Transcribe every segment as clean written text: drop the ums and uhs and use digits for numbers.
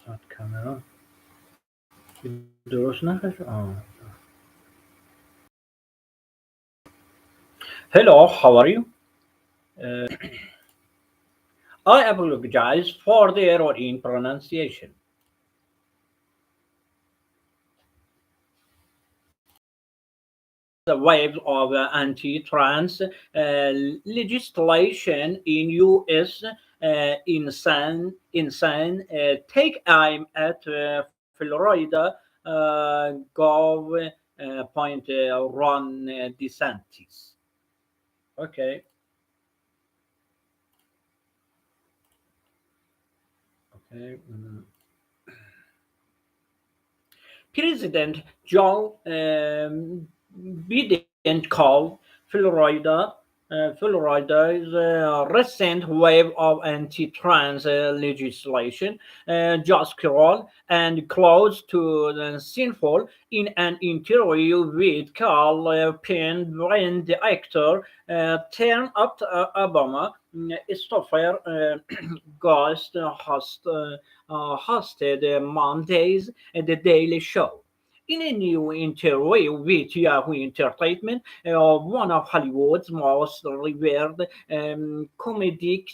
Start camera. درست نکرد. Hello, how are you? Uh, I apologize for the error in pronunciation. The waves of anti-trans legislation in U.S. Insane. Take aim at Florida Gov. Point Ron DeSantis. Okay. Okay. President Joe Biden called Florida Florida's recent wave of anti-trans legislation just cruel and close to the sinful. In an interview with Carl Penn, when the actor turned up Obama staffer Ghost hosted Mondays at the Daily Show. In a new interview with Yahoo Entertainment, one of Hollywood's most revered comedic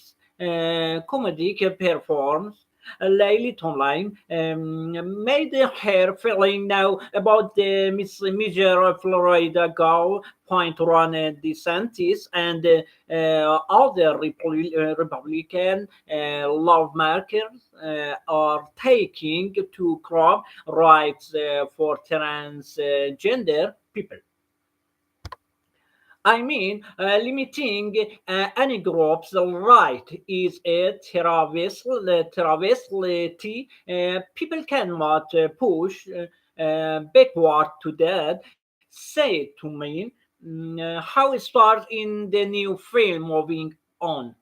performers, Lily Tomlin, made her feeling now about the major Florida Gov. Point Ron DeSantis and other Republican lawmakers are taking to crop rights for transgender people. I mean, limiting any group's right is a travesty. People cannot push backward to that. Say to me how it starts in the new film moving on.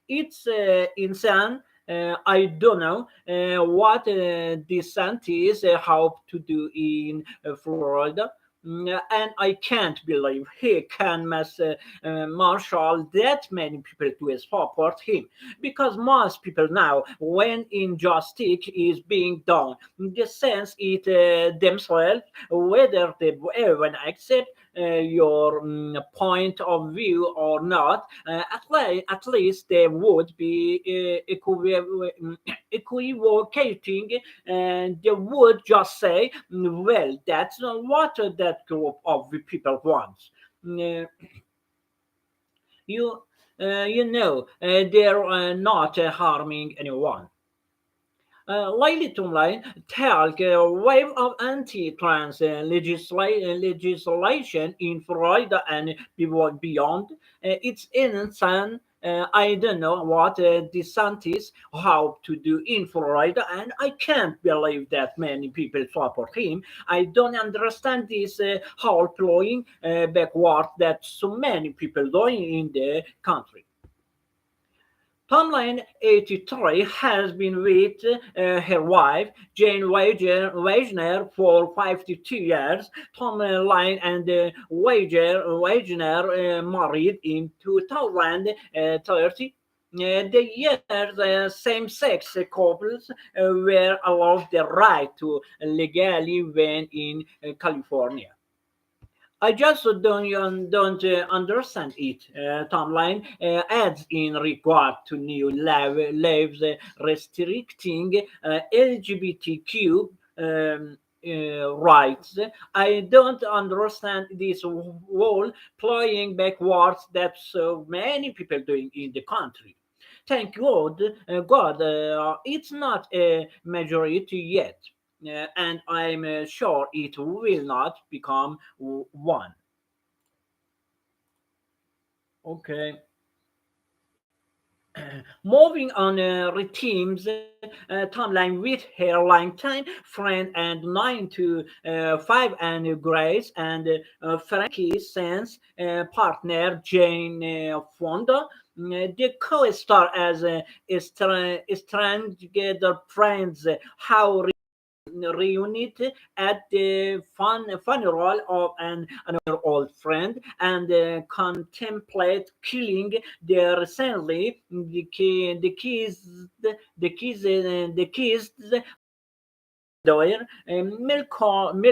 It's insane. I don't know what DeSantis hope to do in Florida. And I can't believe he can marshal that many people to support him because most people now, when injustice is being done, they sense it themselves, whether they even accept your point of view or not. At least they would be equivocating, and they would just say, well, that's not what that group of people wants. Uh, you, they're not harming anyone. Lately Tomlin talk wave of anti-trans legislation in Florida and beyond. It's insane. I don't know what DeSantis hope to do in Florida, and I can't believe that many people support him. I don't understand this whole ploying backward that so many people doing in the country. Tomlin, 83, has been with her wife, Jane Wagner, for 52 years. Tomlin and Wagner married in 2030. The years same-sex couples were allowed the right to legally vote in California. I just don't understand it. Timeline adds in regard to new lives restricting LGBTQ rights. I don't understand this whole playing backwards that so many people doing in the country. Thank God, it's not a majority yet, and I'm sure it will not become one. Okay. Moving on, Reteam's timeline with her longtime friend and 9 to 5 and Grace and Frankie's sense partner Jane Fonda. The co-star as Stranger Friends. How reunited at the funeral of another old friend and contemplate killing their recently the kids Doyle, Malcolm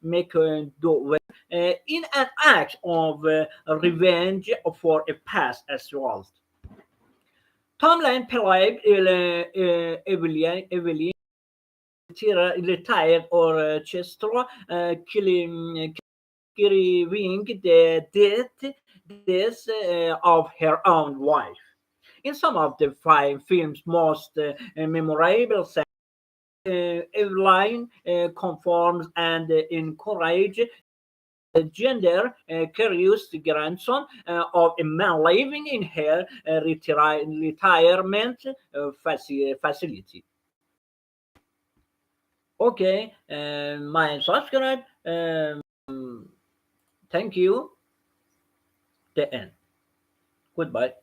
McDowell, in an act of revenge for a past assault. Tomlin played Evelyn retired orchestra, grieving the death of her own wife. In some of the film's most memorable scenes, Evelyn conforms and encourages gender curious grandson of a man living in her retirement facility. Okay, my subscribe. Thank you. The end. Goodbye.